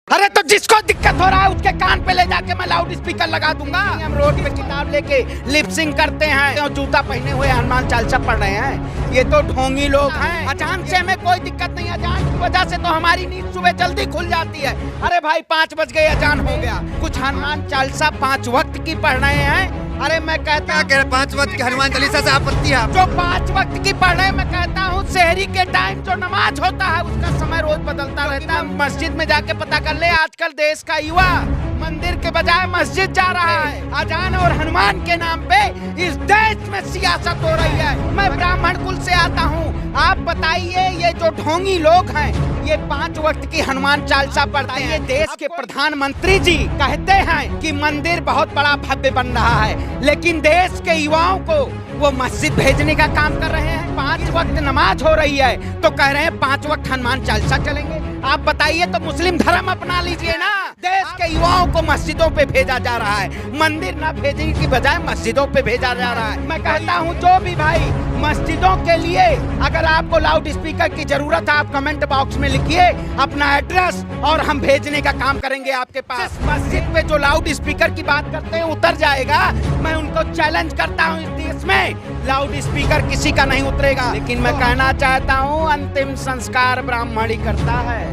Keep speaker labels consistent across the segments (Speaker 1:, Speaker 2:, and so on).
Speaker 1: अरे तो जिसको दिक्कत हो रहा है उसके कान पे ले जाके मैं लाउड स्पीकर लगा दूंगा। हम रोड पे किताब लेके लिपसिंग करते हैं और जूता पहने हुए हनुमान चालीसा पढ़ रहे हैं, ये तो ढोंगी लोग हैं। अजान से हमें कोई दिक्कत नहीं, अजान की वजह से तो हमारी नींद सुबह जल्दी खुल जाती है। अरे भाई 5 बज गए, अजान हो गया। कुछ हनुमान चालीसा 5 वक्त की पढ़ रहे हैं। अरे मैं कहता हूँ
Speaker 2: 5 वक्त की हनुमान चालीसा से आपत्ति है?
Speaker 1: जो 5 वक्त की पढ़ रहे, मैं कहता हूँ शहरी के टाइम जो नमाज होता है उसका समय रोज बदलता रहता है। मस्जिद में जाके पता कर ले, आजकल देश का युवा मंदिर के बजाय मस्जिद जा रहा है। अजान और हनुमान के नाम पे इस देश में सियासत हो रही है। मैं ब्राह्मण कुल से आता हूँ, आप बताइए ये जो ढोंगी लोग हैं ये 5 वक्त की हनुमान चालीसा पढ़ते हैं। देश के प्रधानमंत्री जी कहते हैं कि मंदिर बहुत बड़ा भव्य बन रहा है, लेकिन देश के युवाओं को वो मस्जिद भेजने का काम कर रहे हैं। 5 वक्त नमाज हो रही है तो कह रहे हैं 5 वक्त हनुमान चालीसा चलेंगे। आप बताइए तो मुस्लिम धर्म अपना लीजिए ना। देश के युवाओं को मस्जिदों पे भेजा जा रहा है, मंदिर न भेजने की बजाय मस्जिदों पे भेजा जा रहा है। मैं कहता हूँ जो भी भाई मस्जिदों के लिए अगर आपको लाउड स्पीकर की जरूरत है, आप कमेंट बॉक्स में लिखिए अपना एड्रेस और हम भेजने का काम करेंगे आपके पास। मस्जिद पे जो लाउड स्पीकर की बात करते हैं उतर जाएगा, मैं उनको चैलेंज करता हूँ, इस देश में लाउड स्पीकर किसी का नहीं उतरेगा। लेकिन मैं कहना चाहता हूँ अंतिम संस्कार ब्राह्मण ही करता है।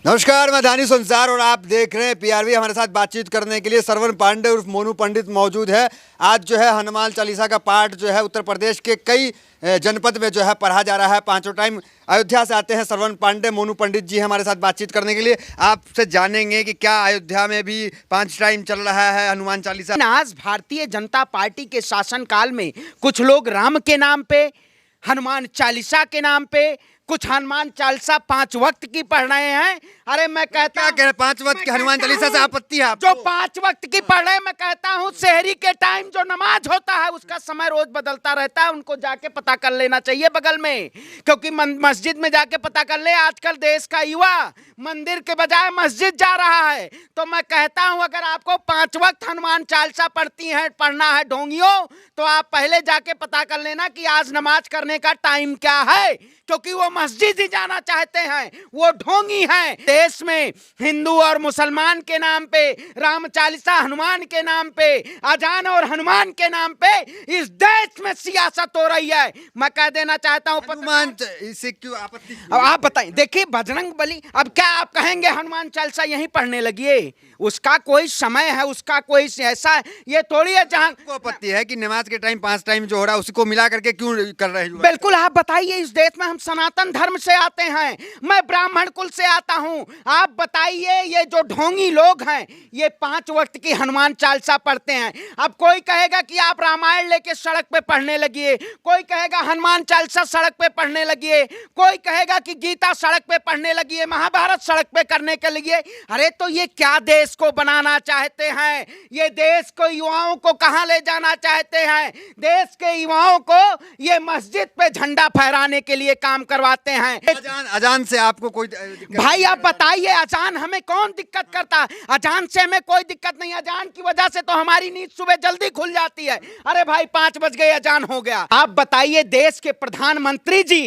Speaker 2: नमस्कार, मैं धानी संसार और आप देख रहे हैं पीआरवी। हमारे साथ बातचीत करने के लिए श्रवण पांडे उर्फ मोनू पंडित मौजूद है। आज जो है हनुमान चालीसा का पाठ जो है उत्तर प्रदेश के कई जनपद में जो है पढ़ा जा रहा है। 5 टाइम अयोध्या से आते हैं श्रवण पांडे, मोनू पंडित जी हमारे साथ बातचीत करने के लिए। आपसे जानेंगे कि क्या अयोध्या में भी 5 टाइम चल रहा है हनुमान चालीसा।
Speaker 1: आज भारतीय जनता पार्टी के शासनकाल में कुछ लोग राम के नाम पे, हनुमान चालीसा के नाम पे, कुछ हनुमान चालीसा 5 वक्त की पढ़ रहे हैं। अरे मैं कहता हूँ
Speaker 2: 5 वक्त की हनुमान चालीसा से आपत्ति है?
Speaker 1: जो 5 वक्त की पढ़ रहे हैं, मैं कहता हूँ शहरी के टाइम जो नमाज होता है उसका समय रोज बदलता रहता है। उनको जाके पता कर लेना चाहिए बगल में, क्योंकि मस्जिद में जाके पता कर ले, आजकल देश का युवा मंदिर के बजाय मस्जिद जा रहा है। तो मैं कहता हूँ अगर आपको 5 वक्त हनुमान चालीसा पढ़ना है ढोंगियों, तो आप पहले जाके पता कर लेना कि आज नमाज करने का टाइम क्या है, क्योंकि वो मस्जिद ही जाना चाहते हैं, वो ढोंगी हैं। देश में हिंदू और मुसलमान के नाम पे, राम चालीसा हनुमान के नाम पे, अजान और हनुमान के नाम पे इस देश में सियासत हो रही है। मैं कह देना चाहता हूँ
Speaker 2: हनुमान इससे क्यों आपत्ति?
Speaker 1: अब आप बताएं, देखिए बजरंग बली, अब क्या आप कहेंगे हनुमान चालीसा यहीं पढ़ने लगिए? उसका कोई समय है, उसका कोई ऐसा है, ये थोड़ी है जहाँ
Speaker 2: को आपत्ति है कि नमाज के टाइम 5 टाइम जो हो रहा है उसको मिला करके क्यों कर रहे हैं?
Speaker 1: बिल्कुल, आप बताइए। इस देश में हम सनातन धर्म से आते हैं, मैं ब्राह्मण कुल से आता हूं। आप बताइए ये जो ढोंगी लोग हैं ये 5 वक्त की हनुमान चालीसा पढ़ते हैं। अब कोई कहेगा कि आप रामायण लेके सड़क पे पढ़ने लगिए, कोई कहेगा हनुमान चालीसा सड़क पे पढ़ने लगिए, कोई कहेगा कि गीता सड़क पे पढ़ने लगिए, महाभारत सड़क पे करने के लिए। अरे तो ये क्या देश को बनाना चाहते हैं? ये देश को युवाओं को कहां ले जाना चाहते हैं? देश के युवाओं को ये मस्जिद पे झंडा फहराने के लिए काम करवाते हैं।
Speaker 2: अजान से आपको कोई
Speaker 1: भाई आप बताइए, अजान हमें कौन दिक्कत करता? अजान से हमें कोई दिक्कत नहीं, अजान की वजह से तो हमारी नींद सुबह जल्दी खुल जाती है। अरे भाई 5 बज गए, अजान हो गया। आप बताइए देश के प्रधानमंत्री जी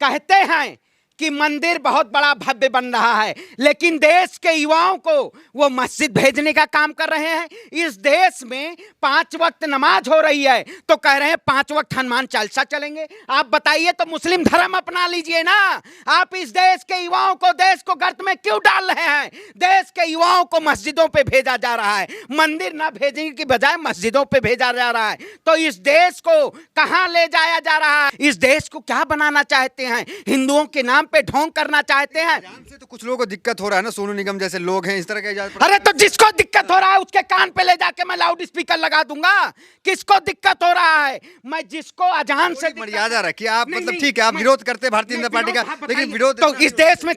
Speaker 1: कहते हैं कि मंदिर बहुत बड़ा भव्य बन रहा है, लेकिन देश के युवाओं को वो मस्जिद भेजने का काम कर रहे हैं। इस देश में 5 वक्त नमाज हो रही है तो कह रहे हैं 5 वक्त हनुमान चालीसा चलेंगे। आप बताइए तो मुस्लिम धर्म अपना लीजिए ना। आप इस देश के युवाओं को देश को गर्त में क्यों डाल रहे हैं? देश के युवाओं को मस्जिदों पे भेजा जा रहा है, मंदिर न भेजने की बजाय मस्जिदों पे भेजा जा रहा है। तो इस देश को कहां ले जाया जा रहा है? इस देश को क्या बनाना चाहते हैं? हिंदुओं के नाम पे ढोंग करना चाहते हैं।
Speaker 2: से तो कुछ लोगों को दिक्कत हो रहा है ना, सोनू निगम जैसे लोग हैं इस तरह के।
Speaker 1: अरे तो जिसको दिक्कत हो रहा है उसके कान पे ले जाके मैं लाउड स्पीकर लगा दूंगा। किसको दिक्कत हो रहा है? मैं जिसको अजान से
Speaker 2: मर्यादा रखिए आप, मतलब ठीक है आप विरोध करते हैं भारतीय जनता पार्टी का, लेकिन विरोध
Speaker 1: तो इस देश में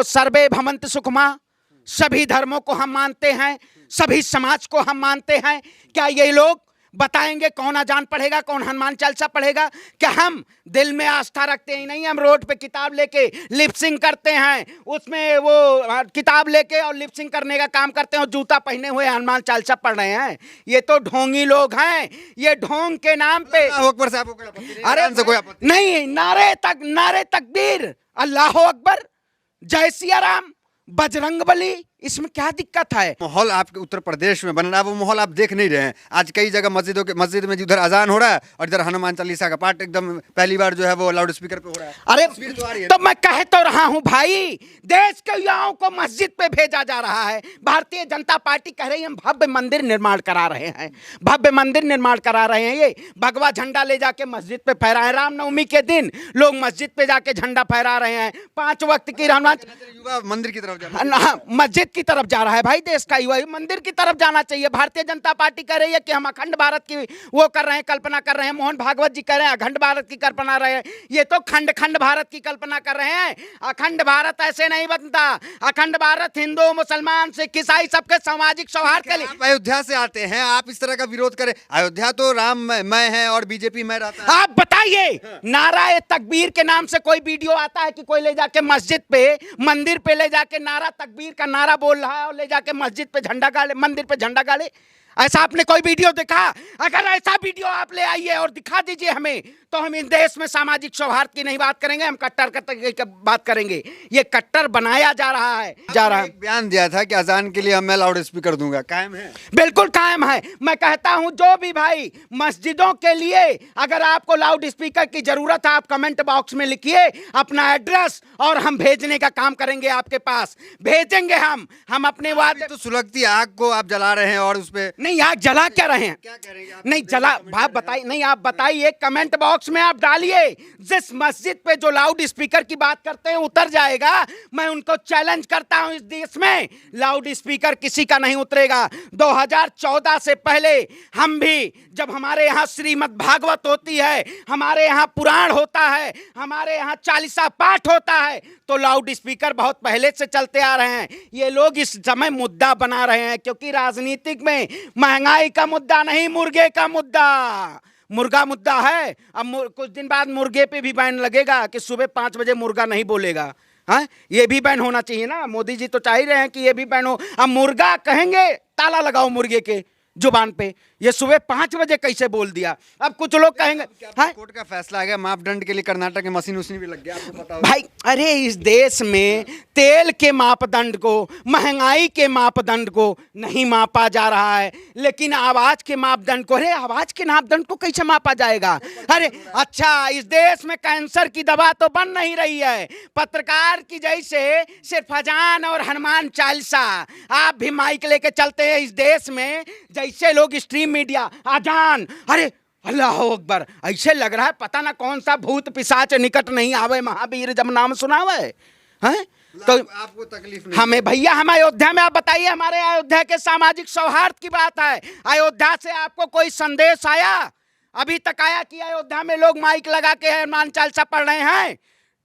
Speaker 1: सर्वे भवन्त सुखमा, सभी धर्मों को हम मानते हैं, सभी समाज को हम मानते हैं। क्या ये लोग बताएंगे कौन अजान पढ़ेगा, कौन हनुमान चालीसा पढ़ेगा? क्या हम दिल में आस्था रखते ही नहीं? हम रोड पे किताब लेके लिपसिंग करते हैं, उसमें वो किताब लेके और लिपसिंग करने का काम करते हैं और जूता पहने हुए हनुमान चालीसा पढ़ रहे हैं। ये तो ढोंगी लोग हैं, ये ढोंग के नाम पे।
Speaker 2: अरे
Speaker 1: नहीं, नारे तकबीर, अल्लाह अकबर, जय सिया राम, बजरंगबली, इसमें क्या दिक्कत है?
Speaker 2: माहौल आपके उत्तर प्रदेश में बन रहा है, वो माहौल आप देख नहीं रहे हैं। आज कई जगह मस्जिद में उधर अजान हो रहा है और इधर हनुमान चालीसा का पाठ एकदम पहली बार जो है वो लाउड स्पीकर पे हो रहा है।
Speaker 1: अरे
Speaker 2: तस्वीर तो आ रही है।
Speaker 1: तो मैं कह तो रहा हूं भाई, देश के युवाओं को मस्जिद पे भेजा जा रहा है। भारतीय जनता पार्टी कह रही है हम भव्य मंदिर निर्माण करा रहे हैं, भव्य मंदिर निर्माण करा रहे हैं। ये भगवा झंडा ले जाके मस्जिद पे फहराए, रामनवमी के दिन लोग मस्जिद पे जाके झंडा फहरा रहे हैं। 5 वक्त की रामनाथ
Speaker 2: युवा मंदिर की तरफ जा रहा है,
Speaker 1: मस्जिद की तरफ जा रहा है भाई। देश का युवा मंदिर की तरफ जाना चाहिए। भारतीय जनता पार्टी कह रही है कि हम अखंड भारत की वो कर रहे हैं, कल्पना कर रहे हैं। मोहन भागवत जी कह रहे हैं अखंड भारत की कल्पना रहे हैं। ये तो खंड खंड भारत की कल्पना कर रहे हैं। अखंड भारत ऐसे नहीं बनता। अखंड भारत हिंदू, मुसलमान, सिख, ईसाई सबके सामाजिक सौहार्द के लिए।
Speaker 2: आप अयोध्या से आते हैं, आप इस तरह का विरोध करें। अयोध्या तो राम मैं है और बीजेपी मैं रहता है।
Speaker 1: आप बताइए, नारा तकबीर के नाम से कोई वीडियो आता है कि कोई ले जाके मस्जिद पे, मंदिर पे ले जाके नारा तकबीर का नारा बोल रहा है और ले जाके मस्जिद पे झंडा गाड़े, मंदिर पे झंडा गाड़े? ऐसा आपने कोई वीडियो देखा? अगर ऐसा वीडियो आप ले आइए और दिखा दीजिए हमें, तो हम इस देश में सामाजिक सौहार्द की नहीं बात करेंगे, हम कट्टर की बात करेंगे। ये कट्टर बनाया जा रहा है,
Speaker 2: एक बयान दिया था कि अजान के लिए मैं लाउड स्पीकर दूंगा, कायम है?
Speaker 1: बिल्कुल कायम है। मैं कहता हूं जो भी भाई मस्जिदों के लिए अगर आपको लाउड स्पीकर की जरूरत है, आप कमेंट बॉक्स में लिखिए अपना एड्रेस और हम भेजने का काम करेंगे, आपके पास भेजेंगे। हम अपने वादे
Speaker 2: तो सुलगती आग को आप जला रहे हैं और उस पे
Speaker 1: नहीं, आग जला क्या रहे हैं?
Speaker 2: क्या करेंगे आप?
Speaker 1: नहीं जला, आप बताइए। नहीं आप बताइए, कमेंट बॉक्स में आप डालिए। जिस मस्जिद पे जो लाउड स्पीकर की बात करते हैं उतर जाएगा, मैं उनको चैलेंज करता हूं, इस देश में लाउड स्पीकर किसी का नहीं उतरेगा। 2014 से पहले हम भी, जब हमारे यहाँ श्रीमद् भागवत होती है, हमारे यहाँ पुराण होता है, हमारे यहाँ चालीसा पाठ होता है, तो लाउड स्पीकर बहुत पहले से चलते आ रहे हैं। ये लोग इस समय मुद्दा बना रहे हैं, क्योंकि राजनीतिक में महंगाई का मुद्दा नहीं, मुर्गे का मुद्दा, मुर्गा मुद्दा है। अब कुछ दिन बाद मुर्गे पे भी बैन लगेगा कि सुबह 5 बजे मुर्गा नहीं बोलेगा। हाँ, ये भी बैन होना चाहिए ना। मोदी जी तो चाह ही रहे हैं कि ये भी बैन हो। अब मुर्गा कहेंगे ताला लगाओ मुर्गे के जुबान पे, ये सुबह 5 बजे कैसे बोल दिया? अब कुछ लोग कहेंगे हाँ?
Speaker 2: कोर्ट का फैसला आ गया, मापदंड के लिए कर्नाटक में मशीन उसीन भी लग गया, आपको पता
Speaker 1: भाई। अरे इस देश में तेल के मापदंड को, महंगाई के मापदंड को नहीं मापा जा रहा है, लेकिन आवाज के मापदंड को, अरे आवाज के मापदंड को कैसे मापा जाएगा? अरे अच्छा, इस देश में कैंसर की दवा तो बन नहीं रही है। पत्रकार की जैसे सिर्फ अजान और हनुमान चालीसा, आप भी माइक लेके चलते हैं इस देश में, जैसे लोग स्ट्रीम मीडिया अजान, अरे अल्लाह अकबर, ऐसे लग रहा है पता ना कौन सा भूत पिशाच निकट नहीं आवे, महावीर जब नाम सुनावे हैं। तो
Speaker 2: आपको तकलीफ नहीं?
Speaker 1: हमें भैया, हम अयोध्या में, आप बताइए, हमारे अयोध्या के सामाजिक सौहार्द की बात है। अयोध्या से आपको कोई संदेश आया? अभी तक आया कि अयोध्या में लोग माइक लगा के हनुमान चालीसा पढ़ रहे हैं?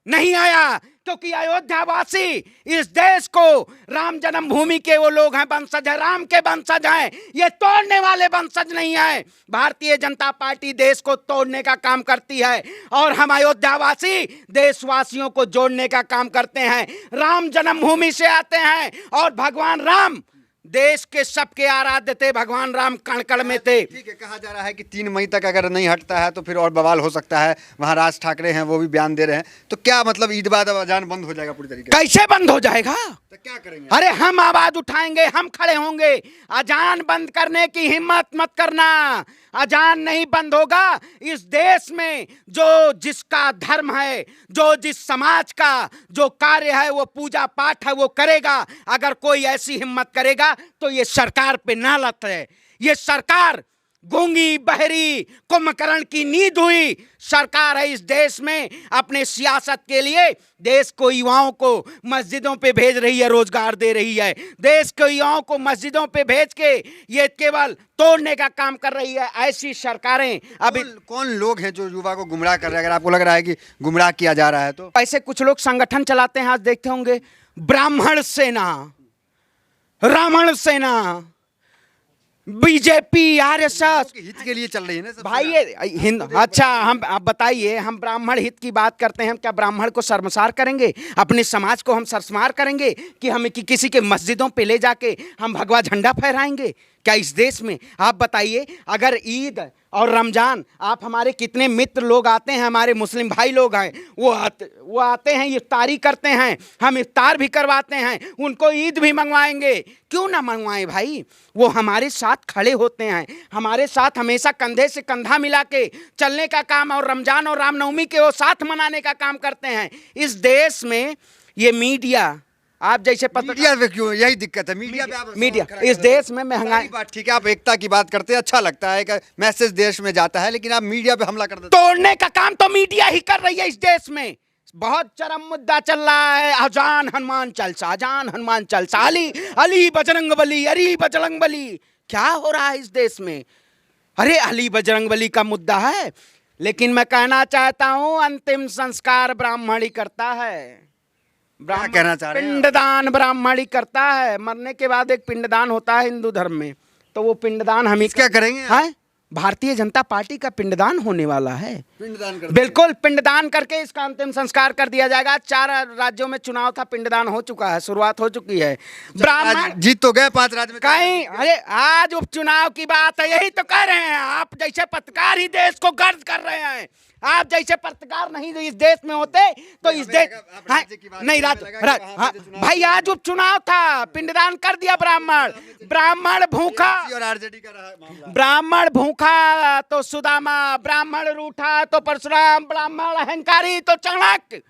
Speaker 1: नहीं आया, क्योंकि अयोध्यावासी इस देश को, राम जन्मभूमि के वो लोग हैं, वंशज है, राम के वंशज हैं, ये तोड़ने वाले वंशज नहीं है। भारतीय जनता पार्टी देश को तोड़ने का काम करती है और हम अयोध्यावासी देशवासियों को जोड़ने का काम करते हैं। राम जन्मभूमि से आते हैं और भगवान राम देश के सबके आराध्य थे, भगवान राम कण-कण में थे।
Speaker 2: ठीक है, कहा जा रहा है कि 3 मई तक अगर नहीं हटता है तो फिर और बवाल हो सकता है। वहां राज ठाकरे हैं, वो भी बयान दे रहे हैं। तो क्या मतलब ईद बाद अब अजान बंद हो जाएगा पूरी तरीके से?
Speaker 1: कैसे बंद हो जाएगा?
Speaker 2: तो क्या करेंगे?
Speaker 1: अरे हम आवाज उठाएंगे, हम खड़े होंगे। अजान बंद करने की हिम्मत मत करना, अजान नहीं बंद होगा। इस देश में जो जिसका धर्म है, जो जिस समाज का जो कार्य है, वो पूजा पाठ है, वो करेगा। अगर कोई ऐसी हिम्मत करेगा तो ये सरकार पे नालत है। ये सरकार गूंगी बहरी कुंभकर्ण की नींद हुई सरकार है इस देश में। अपने सियासत के लिए देश को, युवाओं को मस्जिदों पे भेज रही है, रोजगार दे रही है। देश के युवाओं को मस्जिदों पे भेज के ये केवल तोड़ने का काम कर रही है। ऐसी सरकारें अभी
Speaker 2: कौन लोग हैं जो युवा को गुमराह कर रहे हैं? अगर आपको लग रहा है कि गुमराह किया जा रहा है तो
Speaker 1: ऐसे कुछ लोग संगठन चलाते हैं, आज देखते होंगे, ब्राह्मण सेना, रावण सेना, बीजेपी, आरएसएस
Speaker 2: हित के लिए चल रही है ना सब
Speaker 1: भाई। ये हिंद, अच्छा हम आप बताइए, हम ब्राह्मण हित की बात करते हैं, हम क्या ब्राह्मण को शर्मसार करेंगे? अपने समाज को हम शर्मसार करेंगे कि हम किसी के मस्जिदों पे ले जाके हम भगवा झंडा फहराएंगे क्या इस देश में? आप बताइए, अगर ईद और रमजान, आप हमारे कितने मित्र लोग आते हैं, हमारे मुस्लिम भाई लोग हैं, वो आते हैं, इफ्तारी करते हैं, हम इफ्तार भी करवाते हैं, उनको ईद भी मंगवाएंगे। क्यों ना मंगवाएं भाई, वो हमारे साथ खड़े होते हैं, हमारे साथ हमेशा कंधे से कंधा मिला के चलने का काम, और रमजान और रामनवमी के वो साथ मनाने का काम करते हैं। इस देश में ये मीडिया, आप जैसे
Speaker 2: मीडिया पे क्यों, यही दिक्कत है मीडिया पे। आप
Speaker 1: मीडिया इस देश में महंगाई,
Speaker 2: बात ठीक है, आप एकता की बात करते हैं, अच्छा लगता है कि मैसेज देश में जाता है, लेकिन आप मीडिया पे हमला कर देते
Speaker 1: तोड़ने का काम तो मीडिया ही कर रही है इस देश में। बहुत चरम मुद्दा चल रहा है, अजान हनुमान चालीसा, अजान हनुमान चालीसा, अली अली बजरंग बली, अली बजरंग बली। क्या हो रहा है इस देश में? अरे अली बजरंग बली का मुद्दा है, लेकिन मैं कहना चाहता हूं अंतिम संस्कार ब्राह्मण ही करता है।
Speaker 2: क्या कहना चाह रहे हैं?
Speaker 1: पिंडदान ब्राह्मण ही करता है। मरने के बाद एक पिंडदान होता है हिंदू धर्म में, तो वो पिंडदान हम ही
Speaker 2: क्या करेंगे?
Speaker 1: है, भारतीय जनता पार्टी का पिंडदान होने वाला है।
Speaker 2: पिंडदान कर
Speaker 1: बिल्कुल पिंडदान करके इसका अंतिम संस्कार कर दिया जाएगा। 4 राज्यों में चुनाव था, पिंडदान हो चुका है, शुरुआत हो चुकी है। ब्राह्मण
Speaker 2: जीत तो गए 5 राज्य में
Speaker 1: कहीं, अरे आज उपचुनाव की बात है, यही तो कह रहे हैं। आप जैसे पत्रकार ही देश को गर्द कर रहे हैं। आप जैसे पत्रकार नहीं इस देश में होते तो इस देश नहीं भाई, आज उपचुनाव था, पिंडदान कर दिया ब्राह्मण। ब्राह्मण भूखा
Speaker 2: और आरजेडी का रहा मामला।
Speaker 1: ब्राह्मण भूखा तो सुदामा, ब्राह्मण रूठा तो परशुराम, ब्राह्मण अहंकारी तो चाणक्य,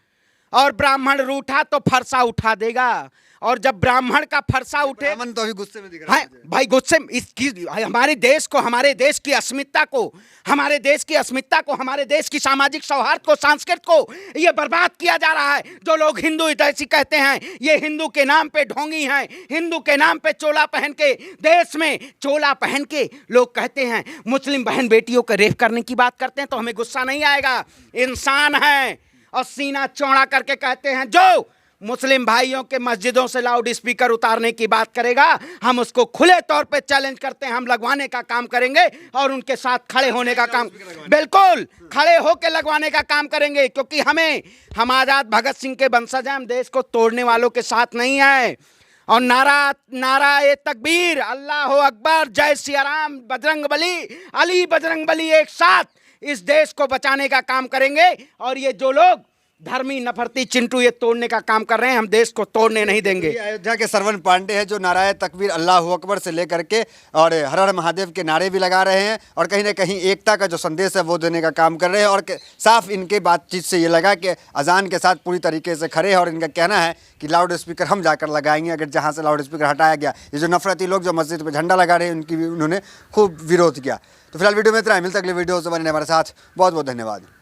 Speaker 1: और ब्राह्मण रूठा तो फरसा उठा देगा। और जब ब्राह्मण का फरसा उठे,
Speaker 2: ब्राह्मण तो अभी गुस्से में दिख रहा
Speaker 1: है भाई, गुस्से इसकी हमारे देश को, हमारे देश की अस्मिता को, हमारे देश की अस्मिता को, हमारे देश की सामाजिक सौहार्द को, संस्कृति को ये बर्बाद किया जा रहा है। जो लोग हिंदू हितैषी कहते हैं, ये हिंदू के नाम पे ढोंगी हैं, हिंदू के नाम पे चोला पहन के, देश में चोला पहन के लोग कहते हैं मुस्लिम बहन बेटियों को रेप करने की बात करते हैं, तो हमें गुस्सा नहीं आएगा। इंसान है, और सीना चौड़ा करके कहते हैं जो मुस्लिम भाइयों के मस्जिदों से लाउड स्पीकर उतारने की बात करेगा, हम उसको खुले तौर पे चैलेंज करते हैं, हम लगवाने का काम करेंगे और उनके साथ खड़े होने का काम, बिल्कुल खड़े होकर लगवाने का काम करेंगे। क्योंकि हम आजाद भगत सिंह के वंशज हैं, हम देश को तोड़ने वालों के साथ नहीं है। और नारा ए तकबीर, अल्लाह अकबर, जय सिया राम, बजरंग बली, अली बजरंग बली, एक साथ इस देश को बचाने का काम करेंगे। और ये जो लोग धर्मी नफरती चिंटू ये तोड़ने का काम कर रहे हैं, हम देश को तोड़ने नहीं देंगे।
Speaker 2: अयोध्या के सरवन पांडे हैं जो नाराय तकबीर, अल्लाह अकबर से लेकर के और हर हर महादेव के नारे भी लगा रहे हैं, और कहीं ना कहीं एकता का जो संदेश है वो देने का काम कर रहे हैं। और साफ इनके बातचीत से ये लगा कि अजान के साथ पूरी तरीके से खड़े हैं, और इनका कहना है कि लाउड स्पीकर हम जाकर लगाएंगे अगर जहाँ से लाउड स्पीकर हटाया गया। ये जो नफरती लोग जो मस्जिद पर झंडा लगा रहे हैं, उनकी भी उन्होंने खूब विरोध किया। तो फिलहाल वीडियो में इतना ही, मिलता अगले वीडियो से बने हमारे साथ। बहुत बहुत धन्यवाद।